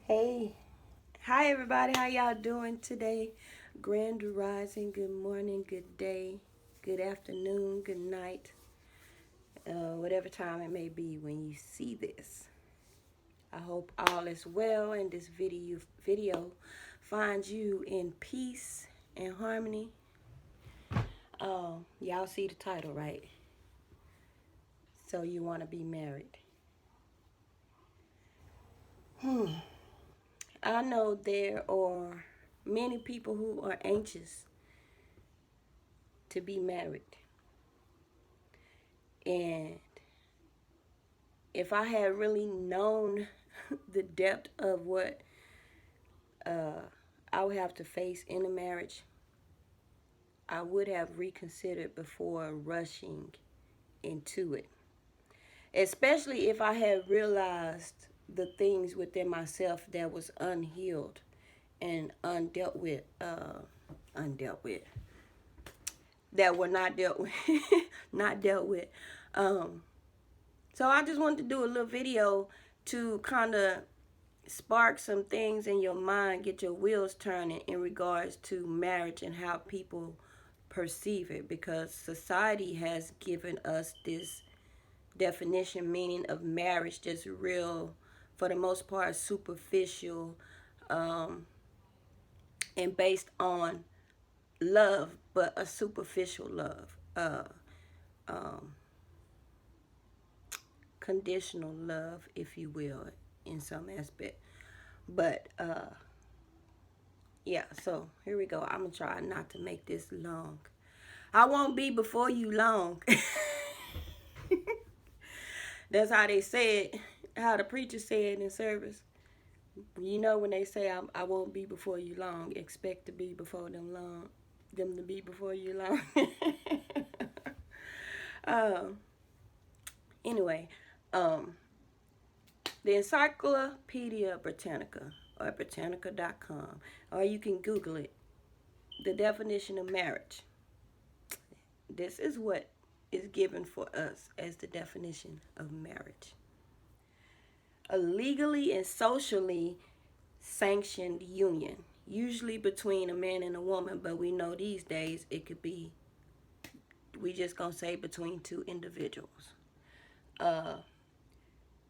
Hey, hi everybody. How y'all doing today? Grand rising. Good morning. Good day. Good afternoon. Good night. Whatever time it may be when you see this. I hope all is well and this video finds you in peace and harmony. Y'all see the title, right? So you want to be married. I know there are many people who are anxious to be married. And if I had really known the depth of what uh, I would have to face in a marriage, I would have reconsidered before rushing into it. Especially if I had realized the things within myself that was unhealed and undealt with, that were not dealt with, not dealt with. Um, so I just wanted to do a little video to kind of spark some things in your mind, get your wheels turning in regards to marriage and how people perceive it, because society has given us this definition meaning of marriage just real, for the most part, superficial, um, and based on love, but a superficial love, um, conditional love, if you will, in some aspect. But yeah, so here we go. I'm going to try not to make this long. I won't be before you long. That's how they say it, how the preacher said in service. You know, when they say I won't be before you long, expect to be before them long, them to be before you long. um, anyway, um, the Encyclopedia Britannica, or Britannica.com, or you can Google it, the definition of marriage. This is what is given for us as the definition of marriage: a legally and socially sanctioned union, usually between a man and a woman, but we know these days it could be, we just gonna say between two individuals. Uh,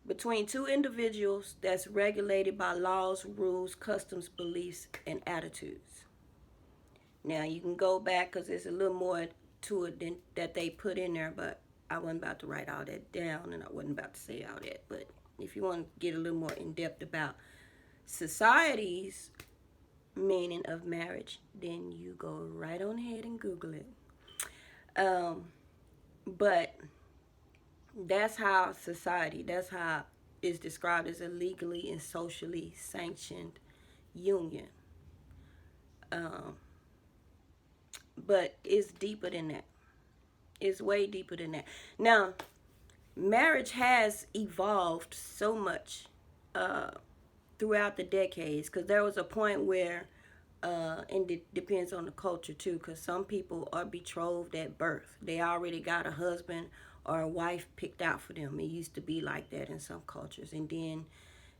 Between two individuals that's regulated by laws, rules, customs, beliefs, and attitudes. Now you can go back because there's a little more to it than that they put in there, but I wasn't about to write all that down and I wasn't about to say all that. But if you want to get a little more in depth about society's meaning of marriage, then you go right on ahead and Google it. Um, but that's how society, that's how it's described as a legally and socially sanctioned union. Um, but it's deeper than that. It's way deeper than that. Now, marriage has evolved so much uh, throughout the decades, because there was a point where, and it depends on the culture too, because some people are betrothed at birth. They already got a husband or a wife picked out for them. It used to be like that in some cultures. And then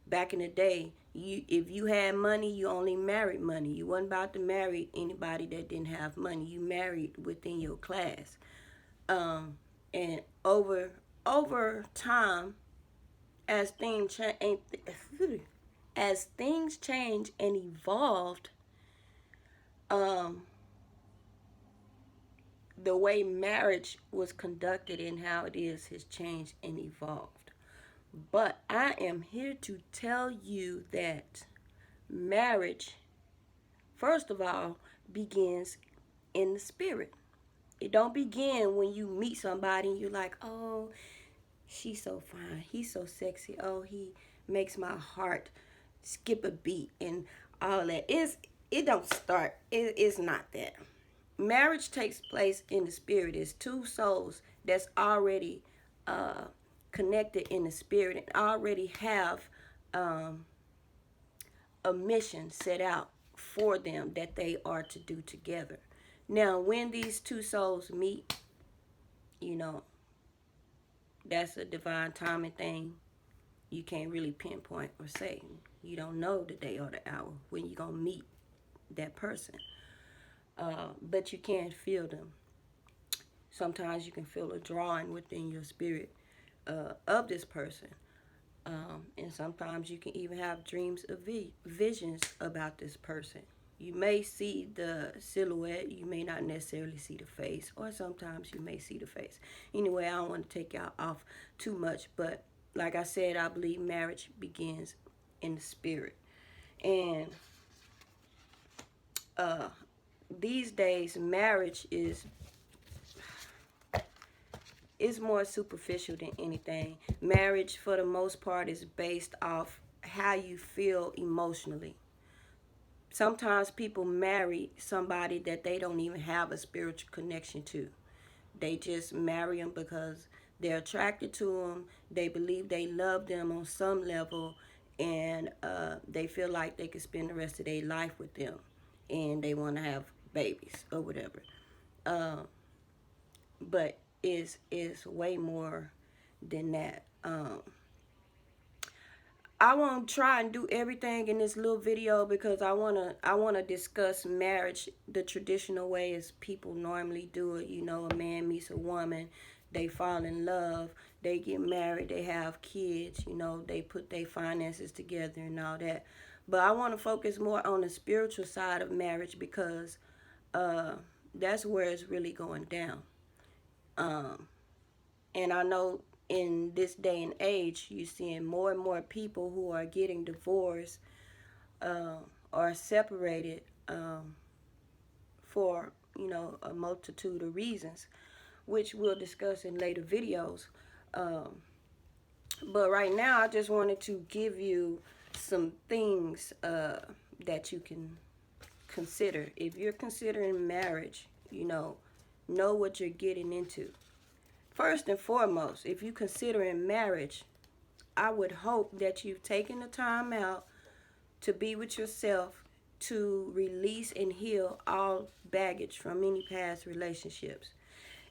back in the day, if you had money, you only married money. You wasn't about to marry anybody that didn't have money. You married within your class. Um, and over time, as things change, as things change and evolved, um, the way marriage was conducted and how it is has changed and evolved. But I am here to tell you that marriage, first of all, begins in the spirit. It don't begin when you meet somebody and you're like, oh, she's so fine, he's so sexy, oh, he makes my heart skip a beat and all that. It don't start. It's not that. Marriage takes place in the spirit. It's two souls that's already uh, connected in the spirit and already have um, a mission set out for them that they are to do together. Now, when these two souls meet, you know, that's a divine timing thing. You can't really pinpoint or say. You don't know the day or the hour when you're going to meet that person. But you can feel them. Sometimes you can feel a drawing within your spirit of this person. And sometimes you can even have dreams of visions about this person. You may see the silhouette, you may not necessarily see the face, or sometimes you may see the face. Anyway, I don't want to take y'all off too much, but like I said, I believe marriage begins in the spirit. And uh, these days, marriage is more superficial than anything. Marriage, for the most part, is based off how you feel emotionally. Sometimes people marry somebody that they don't even have a spiritual connection to. They just marry them because they're attracted to them. They believe they love them on some level, and they feel like they could spend the rest of their life with them, and they want to have babies or whatever. Uh, but is way more than that. I won't try and do everything in this little video because I wanna discuss marriage the traditional way as people normally do it. You know, a man meets a woman, they fall in love, they get married, they have kids. You know, they put their finances together and all that. But I want to focus more on the spiritual side of marriage because uh, that's where it's really going down. Um, and I know in this day and age, you're seeing more and more people who are getting divorced uh, or separated for, you know, a multitude of reasons, which we'll discuss in later videos. Um, but right now, I just wanted to give you some things that you can consider. If you're considering marriage, you know what you're getting into. First and foremost, if you're considering marriage, I would hope that you've taken the time out to be with yourself, to release and heal all baggage from any past relationships.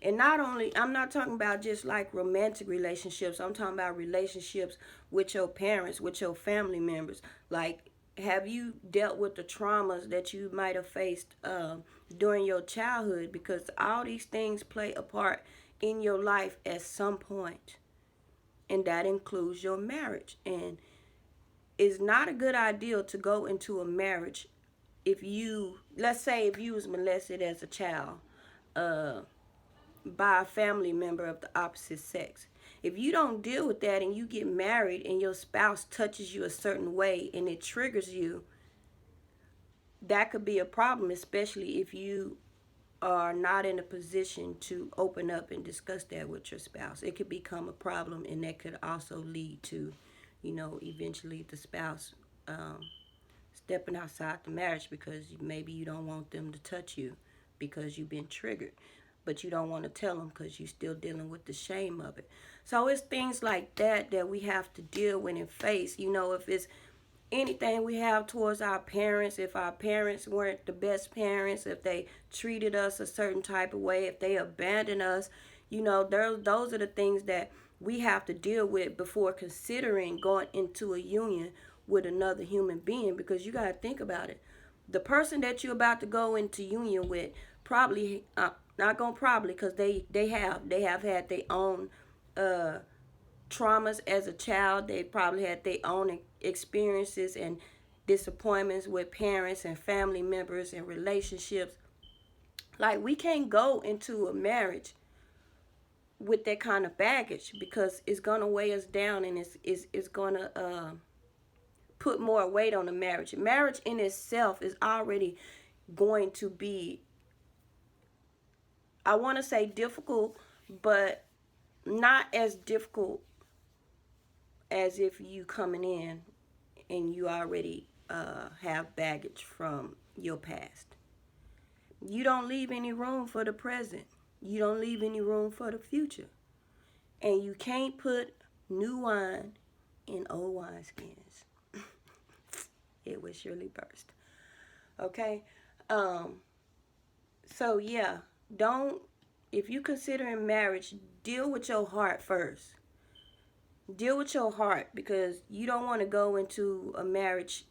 And not only, I'm not talking about just like romantic relationships, I'm talking about relationships with your parents, with your family members. Like, have you dealt with the traumas that you might have faced during your childhood? Because all these things play a part in your life at some point, and that includes your marriage. And it's not a good idea to go into a marriage if you, let's say, if you was molested as a child uh, by a family member of the opposite sex. If you don't deal with that and you get married and your spouse touches you a certain way and it triggers you, that could be a problem, especially if you are not in a position to open up and discuss that with your spouse. It could become a problem, and that could also lead to, you know, eventually the spouse stepping outside the marriage because maybe you don't want them to touch you because you've been triggered, but you don't want to tell them because you're still dealing with the shame of it. So it's things like that that we have to deal with and face. You know, if it's anything we have towards our parents, if our parents weren't the best parents, if they treated us a certain type of way, if they abandoned us, you know, those are the things that we have to deal with before considering going into a union with another human being. Because you got to think about it, the person that you're about to go into union with probably not gonna probably, because they have had their own uh traumas as a child. They probably had their own experiences and disappointments with parents and family members and relationships. Like, we can't go into a marriage with that kind of baggage because it's gonna weigh us down, and it's gonna put more weight on the marriage. Marriage in itself is already going to be, I want to say, difficult, but not as difficult as if you coming in and you already have baggage from your past. You don't leave any room for the present. You don't leave any room for the future. And you can't put new wine in old wineskins. It would surely burst. Okay? Um, so yeah, don't, if you considering marriage, deal with your heart first. Deal with your heart, because you don't want to go into a marriage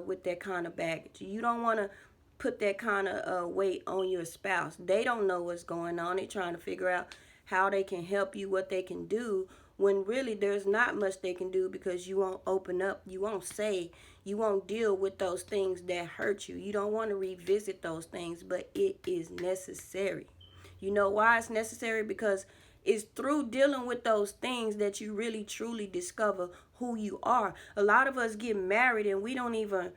with that kind of baggage. You don't want to put that kind of weight on your spouse. They don't know what's going on. They're trying to figure out how they can help you, what they can do, when really there's not much they can do, because you won't open up, you won't say, you won't deal with those things that hurt you. You don't want to revisit those things, but it is necessary. You know why it's necessary? Because it's through dealing with those things that you really truly discover who you are. A lot of us get married and we don't even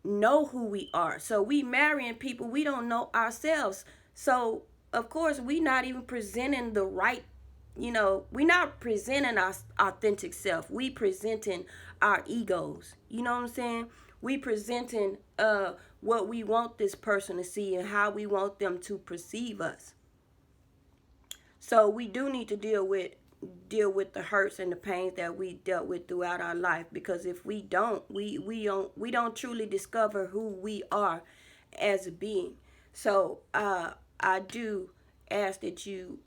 know who we are. So we marrying people we don't know ourselves. So of course we not even presenting the right, we not presenting our authentic self. We presenting our egos. You know what I'm saying? We presenting what we want this person to see and how we want them to perceive us. So we do need to deal with the hurts and the pains that we dealt with throughout our life, because if we don't, we don't truly discover who we are as a being. So I do ask that you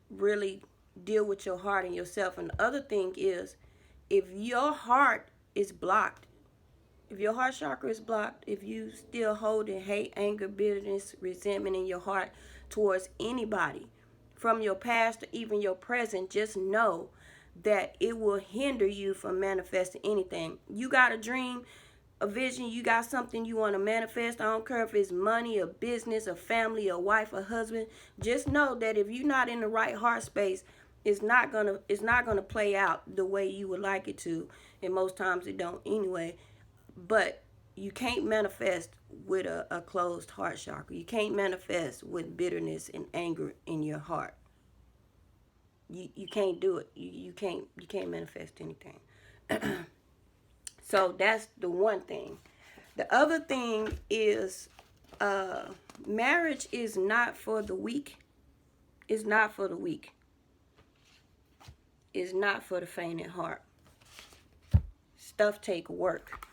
really deal with your heart and yourself. And the other thing is, if your heart is blocked, if your heart chakra is blocked, if you still holding hate, anger, bitterness, resentment in your heart towards anybody from your past or even your present, just know that it will hinder you from manifesting anything. You got a dream, a vision, you got something you want to manifest. I don't care if it's money, a business, a family, a wife, a husband. Just know that if you're not in the right heart space, it's not gonna play out the way you would like it to. And most times it don't anyway. But you can't manifest with a closed heart chakra. You can't manifest with bitterness and anger in your heart. You can't do it. You can't manifest anything. So that's the one thing. The other thing is, uh, marriage is not for the weak. It's not for the weak. It's not for the faint at heart. Stuff take work.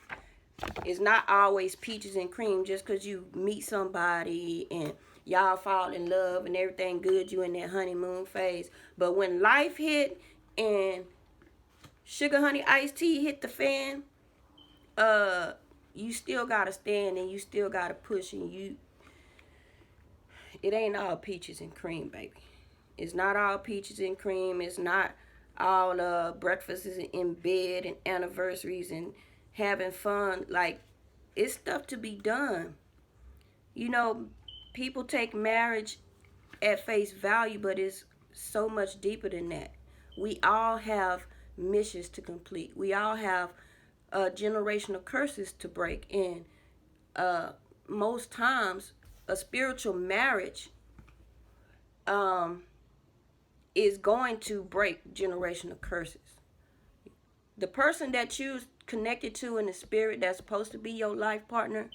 It's not always peaches and cream just because you meet somebody and y'all fall in love and everything good, you in that honeymoon phase. But when life hit and sugar honey iced tea hit the fan, uh you still gotta stand and you still gotta push, and it ain't all peaches and cream, baby. It's not all peaches and cream. It's not all breakfasts in bed and anniversaries and having fun. Like, it's stuff to be done. You know, people take marriage at face value, but it's so much deeper than that. We all have missions to complete. We all have generational curses to break. And uh, most times, a spiritual marriage um, is going to break generational curses. The person that you connected to in the spirit that's supposed to be your life partner,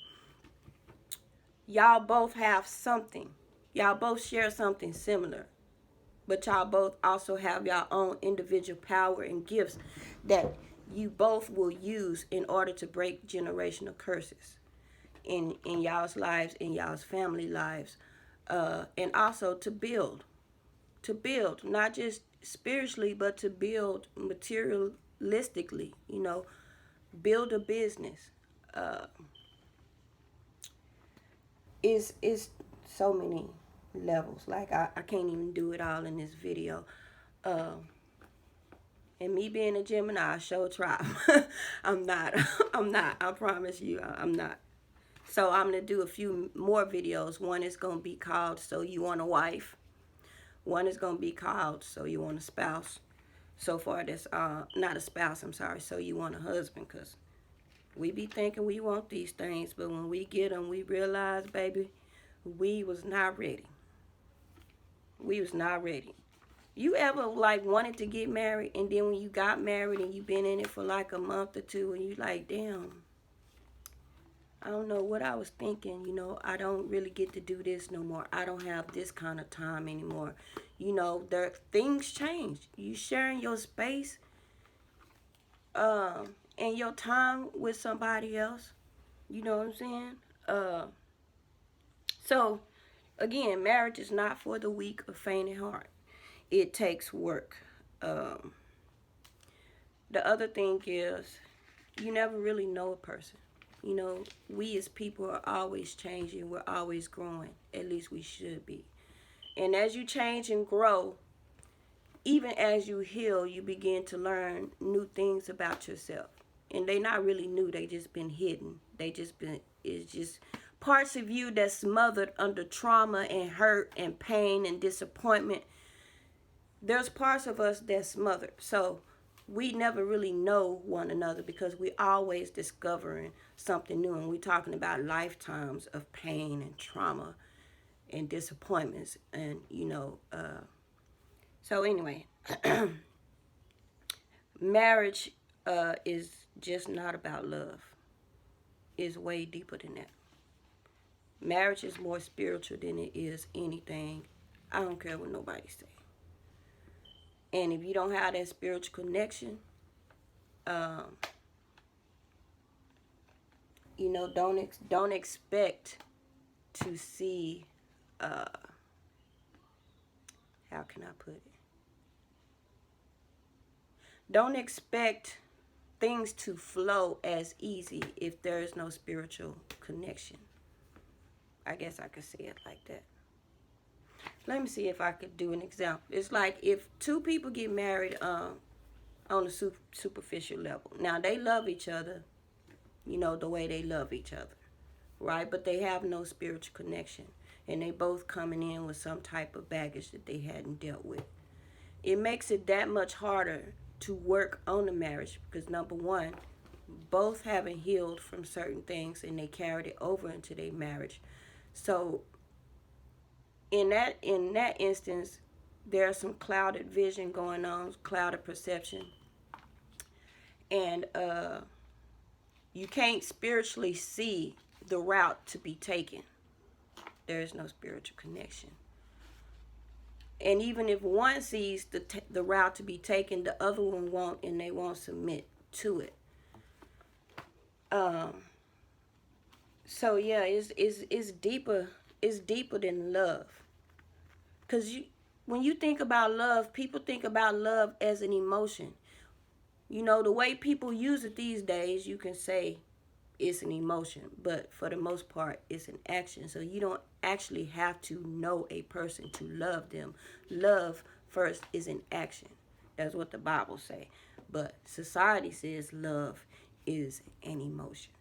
y'all both have something. Y'all both share something similar. But y'all both also have your own individual power and gifts that you both will use in order to break generational curses in y'all's lives, in y'all's family lives, and also to build, not just spiritually, but to build materialistically, build a business. Uh, is so many levels. Like, I can't even do it all in this video. Uh, and me being a Gemini, I sure try. I'm not. I'm not. I promise you, I'm not. So I'm gonna do a few more videos. One is gonna be called "So You Want a Wife." One is gonna be called "So You Want a Spouse." So far, that's not a spouse. I'm sorry. So you want a husband, cause we be thinking we want these things, but when we get them, we realize, baby, we was not ready. We was not ready. You ever like wanted to get married, and then when you got married and you been in it for like a month or two, and you like, damn, I don't know what I was thinking. I don't really get to do this no more. I don't have this kind of time anymore. There things change. You sharing your space, and your time with somebody else. You know what I'm saying? Uh, so again, marriage is not for the weak or faint at heart. It takes work. Um, the other thing is, you never really know a person. You know, we as people are always changing. We're always growing. At least we should be. And as you change and grow, even as you heal, you begin to learn new things about yourself. And they not really new. They just been hidden. It's just parts of you that's smothered under trauma and hurt and pain and disappointment. There's parts of us that's smothered. So we never really know one another because we always discovering something new. And we're talking about lifetimes of pain and trauma and disappointments. And, so anyway, marriage is just not about love. It's way deeper than that. Marriage is more spiritual than it is anything. I don't care what nobody say. And if you don't have that spiritual connection, don't expect to see. How can I put it? Don't expect things to flow as easy if there is no spiritual connection. I guess I could say it like that. Let me see if I could do an example. It's like if two people get married on a superficial level. Now, they love each other, the way they love each other, right? But they have no spiritual connection. And they both coming in with some type of baggage that they hadn't dealt with. It makes it that much harder to work on the marriage because, number one, both haven't healed from certain things and they carried it over into their marriage. So in that instance, there's some clouded vision going on, clouded perception. And you can't spiritually see the route to be taken. There is no spiritual connection. And even if one sees the route to be taken, the other one won't, and they won't submit to it. So yeah, it's deeper. It's deeper than love. Cause when you think about love, people think about love as an emotion. The way people use it these days, you can say it's an emotion, but for the most part, it's an action. So you don't actually have to know a person to love them. Love first is an action. That's what the Bible say. But society says love is an emotion.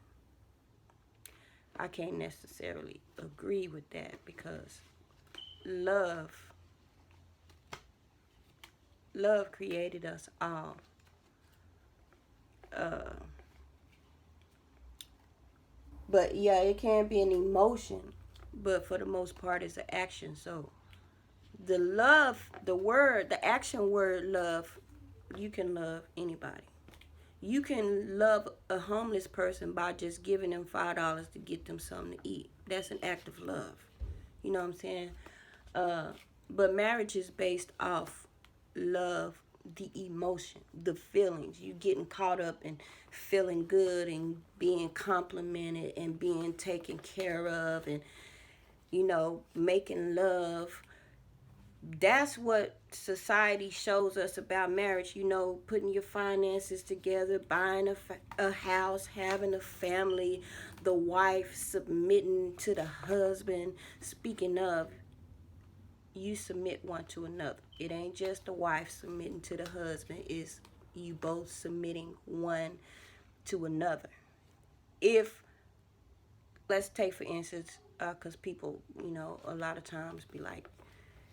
I can't necessarily agree with that because love created us all. But yeah, it can be an emotion, but for the most part, it's an action. So the action word love, you can love anybody. You can love a homeless person by just giving them $5 to get them something to eat. That's an act of love. You know what I'm saying? But marriage is based off love, the emotion, the feelings. You getting caught up in feeling good and being complimented and being taken care of and, making love. That's what society shows us about marriage, putting your finances together, buying a house, having a family, the wife submitting to the husband. Speaking of, you submit one to another. It ain't just the wife submitting to the husband. It's you both submitting one to another. If, let's take for instance, because people, a lot of times be like,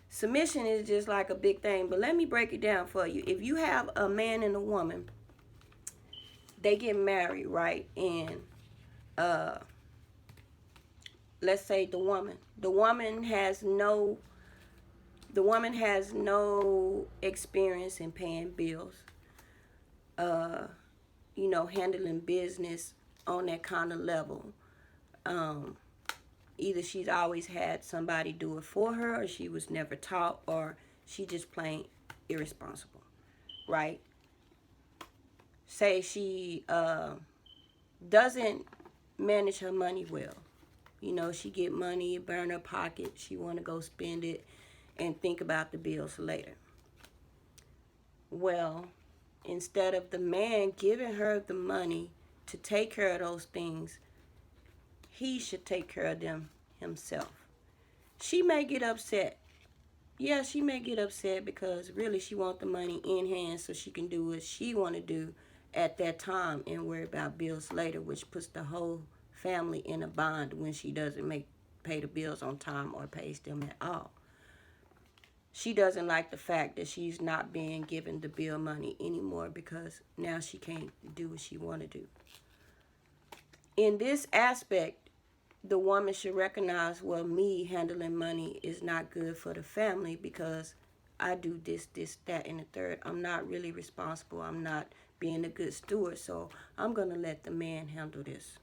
submission is just like a big thing. But let me break it down for you. If you have a man and a woman, they get married, right? And let's say the woman has no experience in paying bills, handling business on that kind of level. Either she's always had somebody do it for her, or she was never taught, or she just plain irresponsible, right? Say she doesn't manage her money well. She get money, burn her pocket, she want to go spend it and think about the bills later. Well, Instead of the man giving her the money to take care of those things, he should take care of them himself. She may get upset. Yeah, she may get upset because really she wants the money in hand so she can do what she want to do at that time and worry about bills later, which puts the whole family in a bind when she doesn't pay the bills on time or pays them at all. She doesn't like the fact that she's not being given the bill money anymore because now she can't do what she want to do. In this aspect, the woman should recognize, well, me handling money is not good for the family because I do this, that, and the third. I'm not really responsible. I'm not being a good steward, so I'm going to let the man handle this.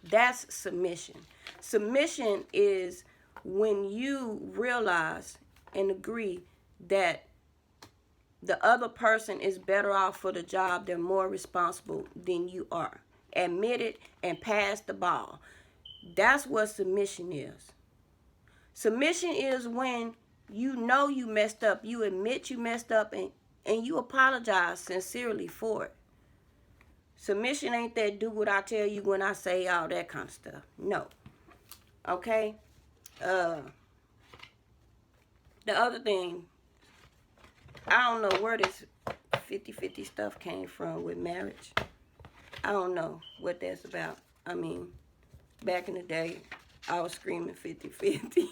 That's submission. Submission is when you realize and agree that the other person is better off for the job, they're more responsible than you are. Admit it and pass the ball. That's what submission is. Submission is when you know you messed up, you admit you messed up, and you apologize sincerely for it. Submission ain't that do what I tell you when I say all that kind of stuff. No. Okay? The other thing, I don't know where this 50-50 stuff came from with marriage. I don't know what that's about. I mean, back in the day, I was screaming 50-50.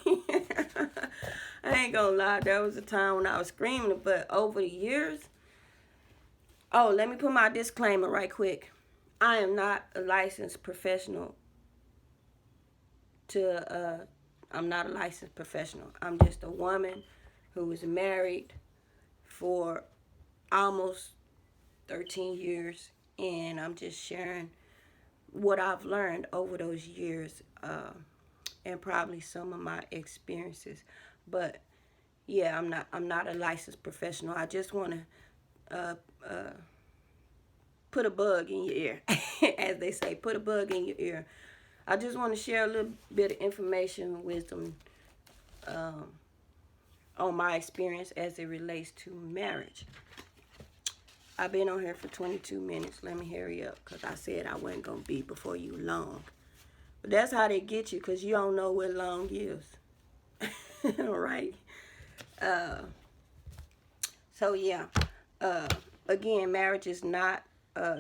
I ain't gonna lie, there was a time when I was screaming it, but over the years, oh, let me put my disclaimer right quick. I am not a licensed professional I'm not a licensed professional. I'm just a woman who was married for almost 13 years, and I'm just sharing what I've learned over those years, and probably some of my experiences. But yeah, I'm not a licensed professional. I just want to put a bug in your ear, as they say, put a bug in your ear. I just want to share a little bit of information, wisdom, on my experience as it relates to marriage. I've been on here for 22 minutes. Let me hurry up because I said I wasn't going to be before you long. But that's how they get you, because you don't know what long is. All right? So, yeah. Again, marriage is not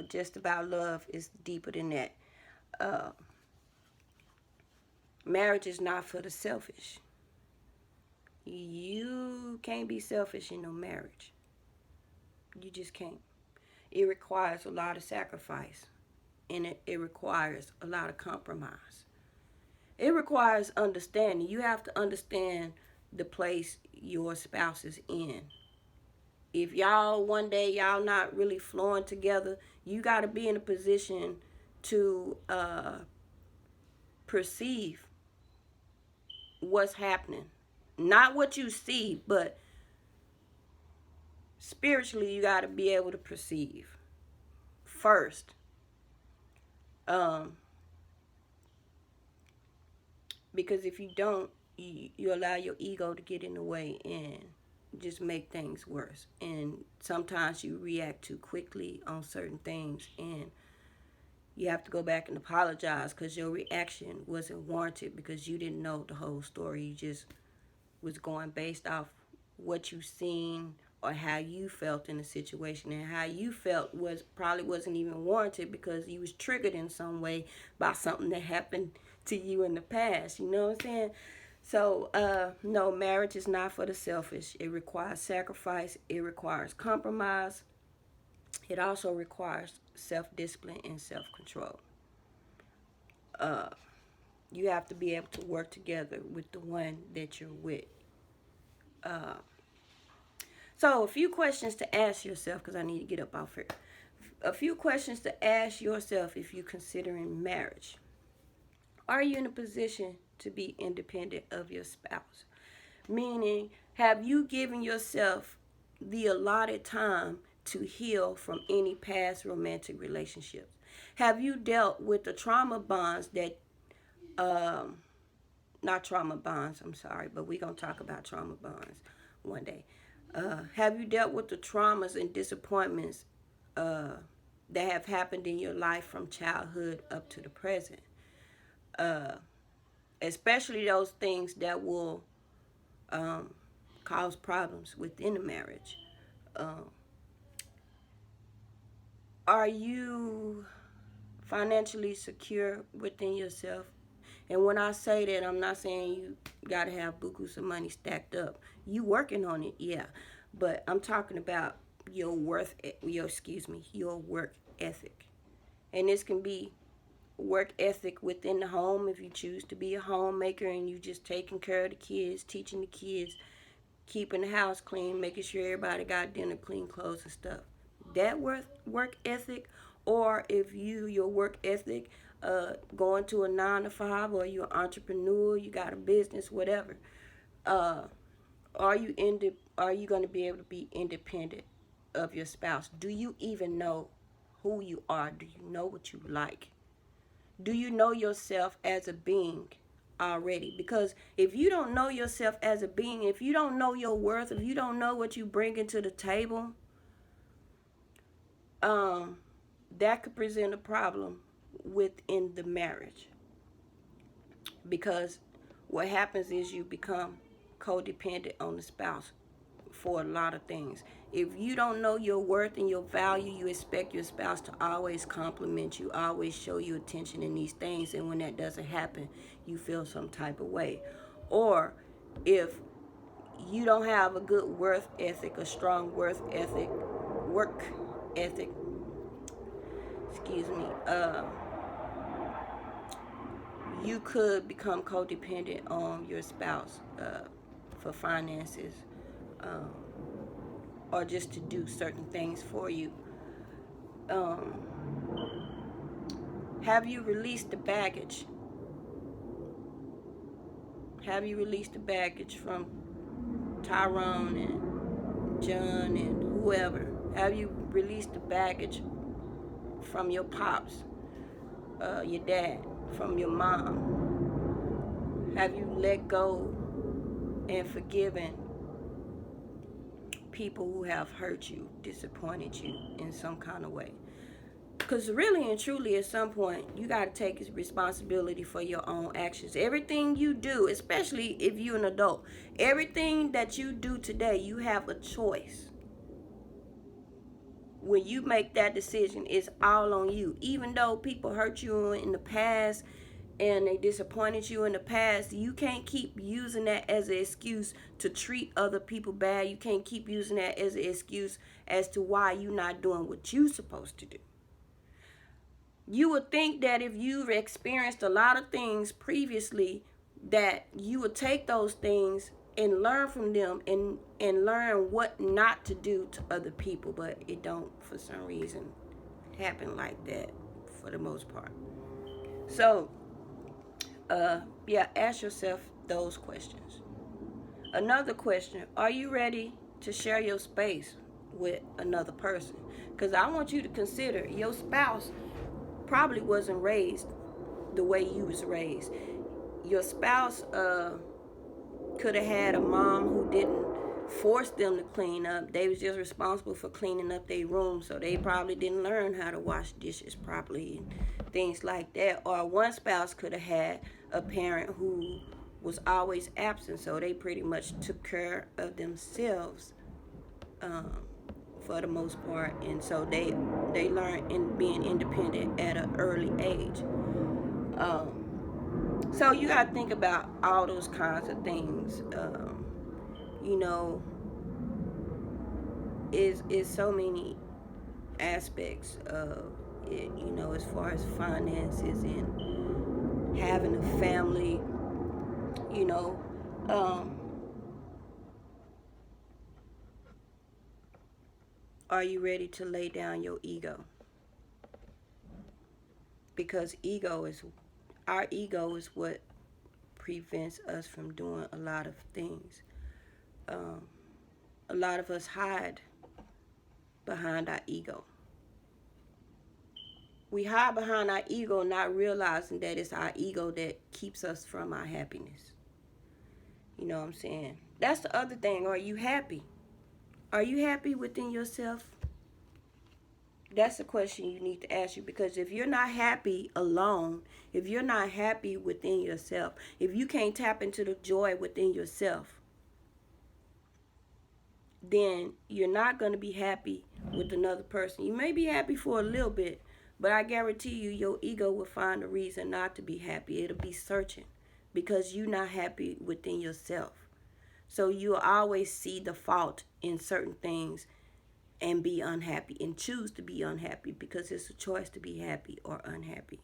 just about love. It's deeper than that. Marriage is not for the selfish. You can't be selfish in no marriage. You just can't. It requires a lot of sacrifice, and it requires a lot of compromise. It requires understanding. You have to understand the place your spouse is in. If y'all one day y'all not really flowing together, you got to be in a position to perceive what's happening. Not what you see, but spiritually you got to be able to perceive first. Because if you don't, you allow your ego to get in the way and just make things worse. And sometimes you react too quickly on certain things, and you have to go back and apologize because your reaction wasn't warranted because you didn't know the whole story. You just was going based off what you seen or how you felt in the situation, and how you felt probably wasn't even warranted because you was triggered in some way by something that happened to you in the past. You know what I'm saying? So no, marriage is not for the selfish. It requires sacrifice. It requires compromise. It also requires self-discipline and self-control. You have to be able to work together with the one that you're with. So a few questions to ask yourself, because I need to get up off here. A few questions to ask yourself if you're considering marriage. Are you in a position to be independent of your spouse? Meaning, have you given yourself the allotted time to heal from any past romantic relationships? Have you dealt with the trauma bonds that, not trauma bonds, I'm sorry, but we're going to talk about trauma bonds one day. Have you dealt with the traumas and disappointments uh, that have happened in your life from childhood up to the present? Uh, Especially those things that will um, cause problems within the marriage. Um, are you financially secure within yourself? And when I say that, I'm not saying you got to have bukus of money stacked up. You working on it, yeah. But I'm talking about your work ethic. And this can be work ethic within the home if you choose to be a homemaker and you just taking care of the kids, teaching the kids, keeping the house clean, making sure everybody got dinner, clean clothes and stuff. That work ethic, or if your work ethic, going to a 9 to 5, or you're an entrepreneur, you got a business, whatever. Uh, are you going to be able to be independent of your spouse? Do you even know who you are? Do you know what you like? Do you know yourself as a being already? Because if you don't know yourself as a being, if you don't know your worth, if you don't know what you bring into the table, um, that could present a problem within the marriage. Because what happens is you become codependent on the spouse for a lot of things. If you don't know your worth and your value, you expect your spouse to always compliment you, always show you attention in these things, and when that doesn't happen, you feel some type of way. Or if you don't have a good worth ethic, a strong work ethic, excuse me, you could become codependent on your spouse for finances, um, or just to do certain things for you. Um, have you released the baggage? Have you released the baggage from Tyrone and John and whoever? Have you released the baggage from your pops, your dad, from your mom? Have you let go and forgiven people who have hurt you, disappointed you in some kind of way? Because really and truly, at some point, you got to take responsibility for your own actions. Everything you do, especially if you're an adult, everything that you do today, you have a choice. When you make that decision, it's all on you. Even though people hurt you in the past and they disappointed you in the past, you can't keep using that as an excuse to treat other people bad. You can't keep using that as an excuse as to why you're not doing what you're supposed to do. You would think that if you've experienced a lot of things previously, that you would take those things and learn from them and learn what not to do to other people, but it don't for some reason happen like that for the most part. So yeah, ask yourself those questions. Another question: are you ready to share your space with another person? Because I want you to consider your spouse probably wasn't raised the way you was raised. Your spouse could have had a mom who didn't force them to clean up. They was just responsible for cleaning up their room, so they probably didn't learn how to wash dishes properly and things like that. Or one spouse could have had a parent who was always absent, so they pretty much took care of themselves um, for the most part, and so they learned in being independent at an early age. So you got to think about all those kinds of things. You know, is so many aspects of it. You know, as far as finances and having a family. You know, um, are you ready to lay down your ego? Because our ego is what prevents us from doing a lot of things. Um, a lot of us hide behind our ego. We hide behind our ego, not realizing that it's our ego that keeps us from our happiness. You know what I'm saying? That's the other thing. Are you happy? Are you happy within yourself? That's a question you need to ask you, because if you're not happy alone, if you're not happy within yourself, if you can't tap into the joy within yourself, then you're not going to be happy with another person. You may be happy for a little bit, but I guarantee you your ego will find a reason not to be happy. It'll be searching because you're not happy within yourself. So you'll always see the fault in certain things and be unhappy and choose to be unhappy, because it's a choice to be happy or unhappy.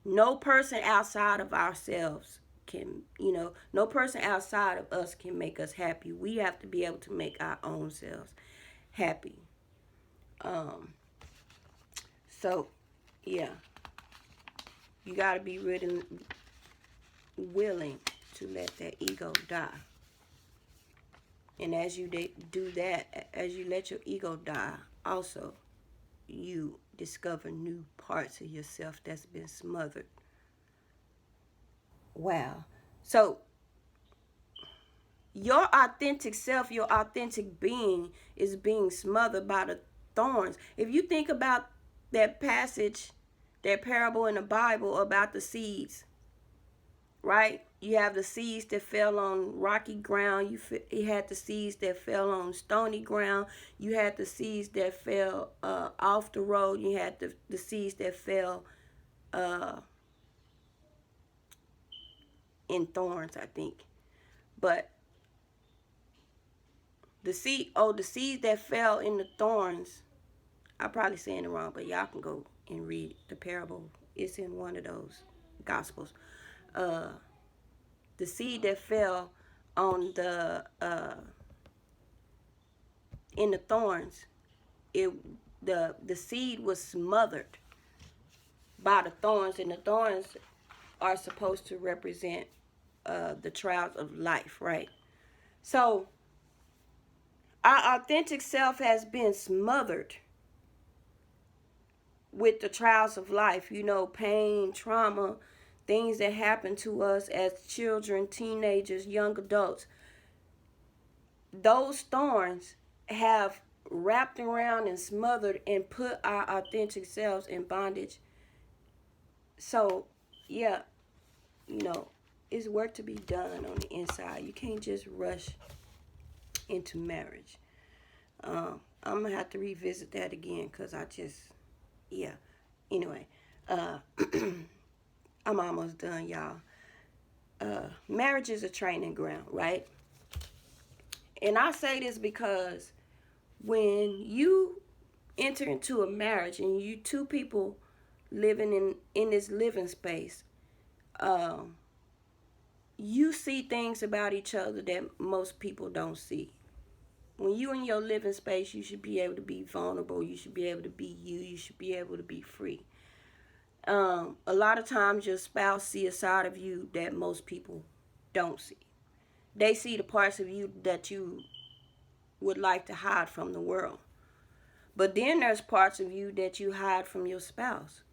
No person outside of ourselves can, no person outside of us can make us happy. We have to be able to make our own selves happy. Um, so, yeah, you got to be really willing to let that ego die. And as you do that, as you let your ego die, also, you discover new parts of yourself that's been smothered. Wow. So, your authentic self, your authentic being is being smothered by the thorns. If you think about that passage, that parable in the Bible about the seeds, right? You have the seeds that fell on rocky ground. You had the seeds that fell on stony ground. You had the seeds that fell off the road. You had the seeds that fell uh, in thorns, I think. But the seeds that fell in the thorns, I'm probably saying it wrong, but y'all can go and read the parable. It's in one of those gospels. Uh, the seed that fell on in the thorns, it the seed was smothered by the thorns, and the thorns are supposed to represent the trials of life, right? So our authentic self has been smothered with the trials of life, pain, trauma, things that happen to us as children, teenagers, young adults. Those thorns have wrapped around and smothered and put our authentic selves in bondage. So, yeah, you know, it's work to be done on the inside. You can't just rush into marriage. I'm going to have to revisit that again because yeah. Anyway, I'm almost done, y'all. Marriage is a training ground, right? And I say this because when you enter into a marriage and you two people living in this living space, um, you see things about each other that most people don't see. When you in your living space, you should be able to be vulnerable. You should be able to be you. You should be able to be free. A lot of times your spouse see a side of you that most people don't see. They see the parts of you that you would like to hide from the world. But then there's parts of you that you hide from your spouse.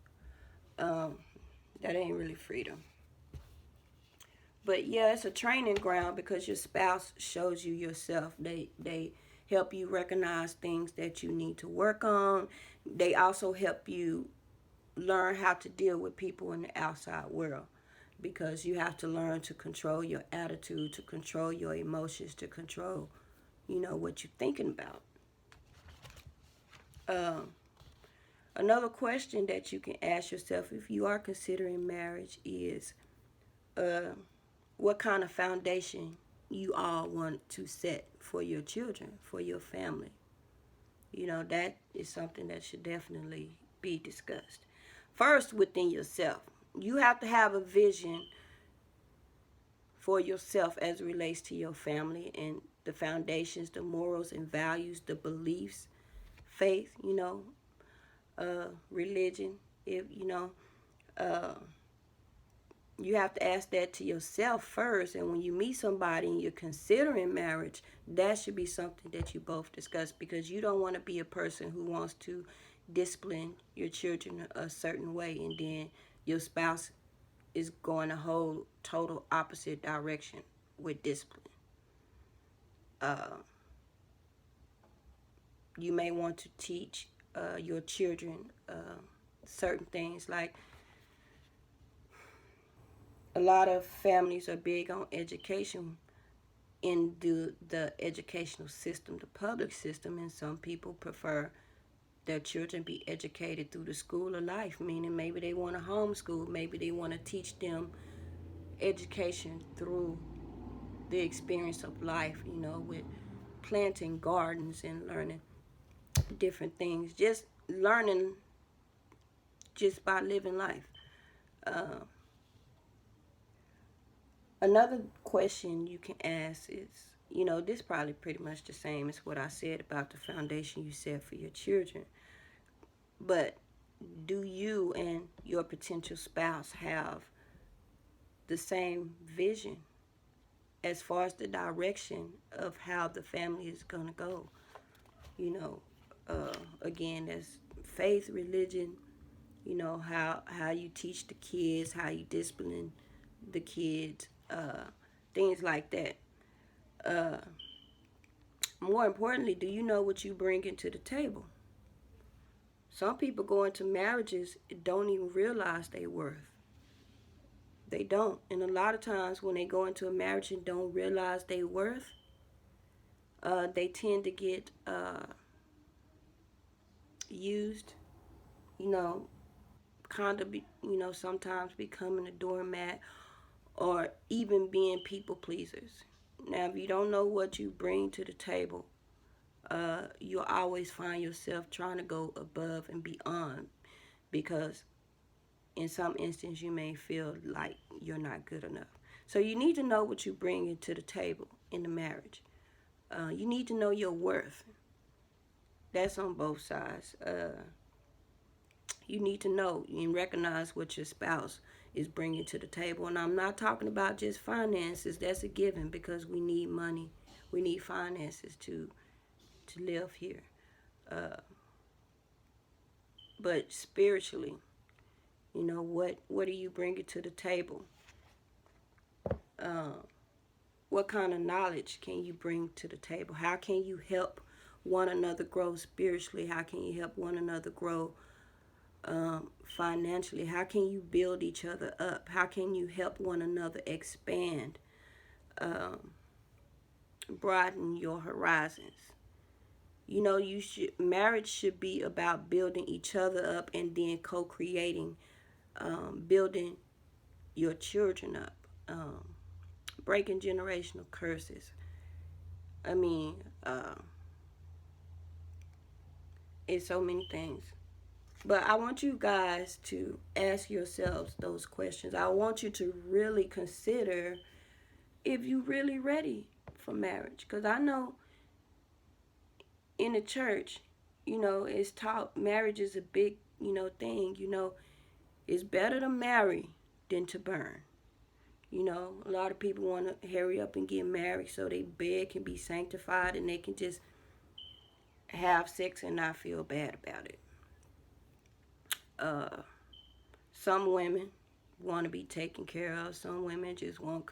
Um, that ain't really freedom. But yeah, it's a training ground because your spouse shows you yourself. They help you recognize things that you need to work on. They also help you learn how to deal with people in the outside world, because you have to learn to control your attitude, to control your emotions, to control, what you're thinking about. Um, Another question that you can ask yourself if you are considering marriage is, uh, what kind of foundation you all want to set for your children, for your family. That is something that should definitely be discussed. First, within yourself, you have to have a vision for yourself as it relates to your family and the foundations, the morals and values, the beliefs, faith, religion. If uh, you have to ask that to yourself first. And when you meet somebody and you're considering marriage, that should be something that you both discuss, because you don't want to be a person who wants to discipline your children a certain way and then your spouse is going a whole total opposite direction with discipline. Uh, You may want to teach your children certain things. Like, a lot of families are big on education in the educational system, the public system, and some people prefer their children be educated through the school of life, meaning maybe they want to homeschool, maybe they want to teach them education through the experience of life, with planting gardens and learning different things, just learning just by living life. Uh, Another question you can ask is, this is probably pretty much the same as what I said about the foundation you set for your children. But do you and your potential spouse have the same vision as far as the direction of how the family is going to go? Again, that's faith, religion, how you teach the kids, how you discipline the kids, things like that. Uh, More importantly, do you know what you bring into the table? Some people go into marriages don't even realize their worth. They don't. And a lot of times when they go into a marriage and don't realize their worth, they tend to get used, you know, kind of, sometimes becoming a doormat or even being people pleasers. Now, if you don't know what you bring to the table, you'll always find yourself trying to go above and beyond, because in some instances you may feel like you're not good enough. So you need to know what you bring into the table in the marriage. You need to know your worth. That's on both sides. You need to know and recognize what your spouse is bringing to the table. And I'm not talking about just finances. That's a given, because we need money. We need finances to live here. Uh, but spiritually, what are you bringing to the table? Uh, what kind of knowledge can you bring to the table? How can you help one another grow spiritually? How can you help one another grow financially? How can you build each other up? How can you help one another expand, um, broaden your horizons? Marriage should be about building each other up and then co-creating, building your children up, breaking generational curses. I mean, it's so many things. But I want you guys to ask yourselves those questions. I want you to really consider if you're really ready for marriage. Because I know in the church, it's taught marriage is a big, thing. It's better to marry than to burn. A lot of people want to hurry up and get married so their bed can be sanctified and they can just have sex and not feel bad about it. Uh, some women want to be taken care of. Some women just want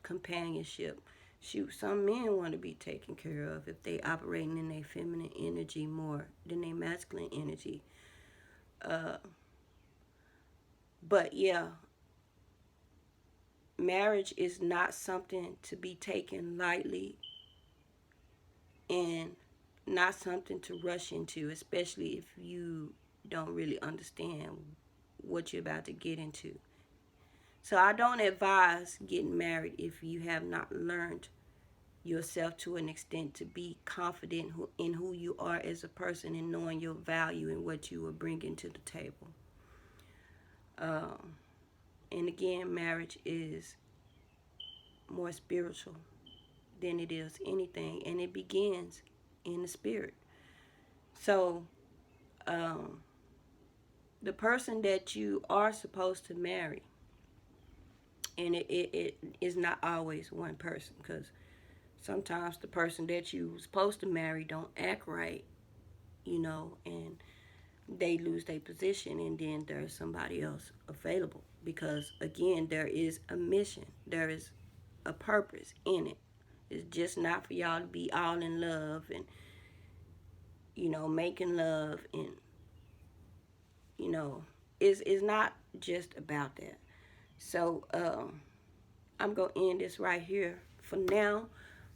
companionship. Shoot, some men want to be taken care of if they operating in their feminine energy more than their masculine energy. Uh, but yeah, marriage is not something to be taken lightly and not something to rush into, especially if you don't really understand what you're about to get into. So I don't advise getting married if you have not learned yourself to an extent to be confident in who you are as a person and knowing your value and what you are bringing to the table. Um, and again, marriage is more spiritual than it is anything, and it begins in the spirit. So, um, the person that you are supposed to marry, and it is not always one person, because sometimes the person that you're supposed to marry don't act right, and they lose their position, and then there's somebody else available, because again, there is a mission, there is a purpose in it. It's just not for y'all to be all in love and you know, making love, and you know, is not just about that. So I'm gonna end this right here for now.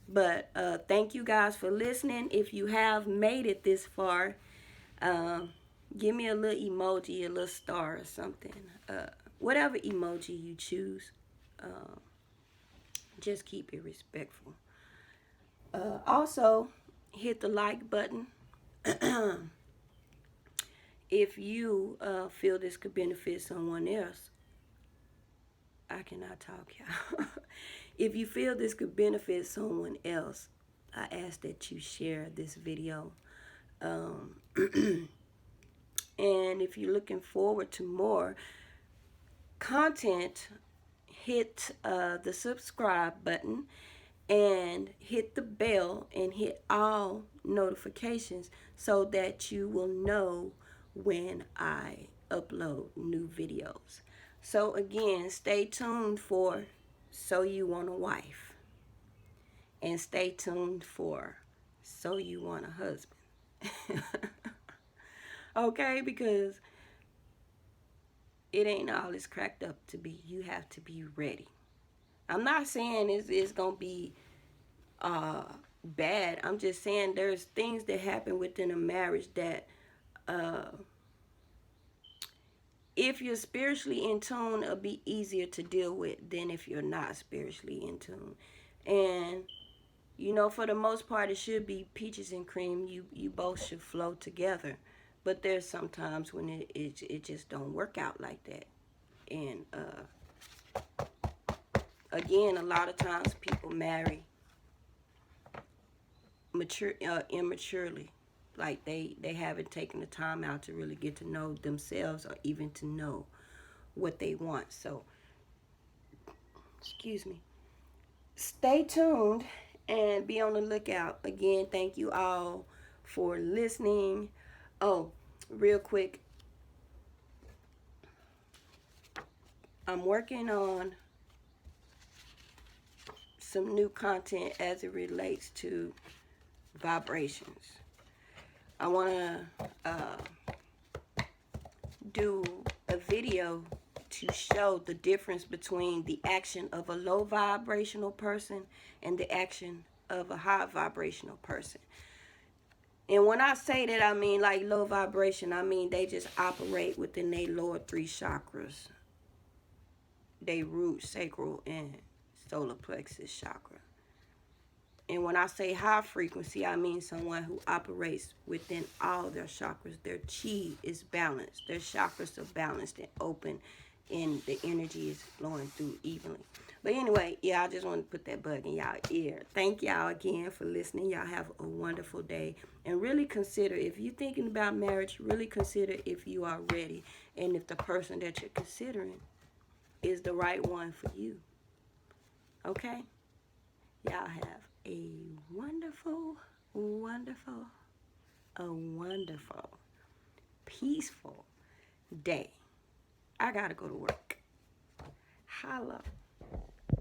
But thank you guys for listening. If you have made it this far, um, give me a little emoji, a little star or something. Whatever emoji you choose, um, just keep it respectful. Also, hit the like button. If you feel this could benefit someone else, I cannot talk, y'all. If you feel this could benefit someone else, I ask that you share this video. Um, and if you're looking forward to more content, hit the subscribe button and hit the bell and hit all notifications so that you will know when I upload new videos. So again, stay tuned for So You Want a Wife, and stay tuned for So You Want a Husband. Okay, because it ain't all it's cracked up to be. You have to be ready. I'm not saying it's gonna be uh bad. I'm just saying there's things that happen within a marriage that uh if you're spiritually in tune, it'll be easier to deal with than if you're not spiritually in tune. And you know, for the most part, it should be peaches and cream. You both should flow together. But there's sometimes when it just don't work out like that. And again, a lot of times people marry immaturely, like they haven't taken the time out to really get to know themselves or even to know what they want. So excuse me, stay tuned and be on the lookout. Again, thank you all for listening. Oh, real quick, I'm working on some new content as it relates to vibrations. I want to do a video to show the difference between the action of a low vibrational person and the action of a high vibrational person. And when I say that, I mean like low vibration, I mean they just operate within their lower three chakras, they root, sacral, and solar plexus chakra. And when I say high frequency, I mean someone who operates within all their chakras. Their chi is balanced. Their chakras are balanced and open, and the energy is flowing through evenly. But anyway, yeah, I just want to put that bug in y'all ear. Thank y'all again for listening. Y'all have a wonderful day. And really consider, if you're thinking about marriage, really consider if you are ready and if the person that you're considering is the right one for you. Okay? Y'all have a wonderful, wonderful, a wonderful, peaceful day. I gotta go to work. Holla.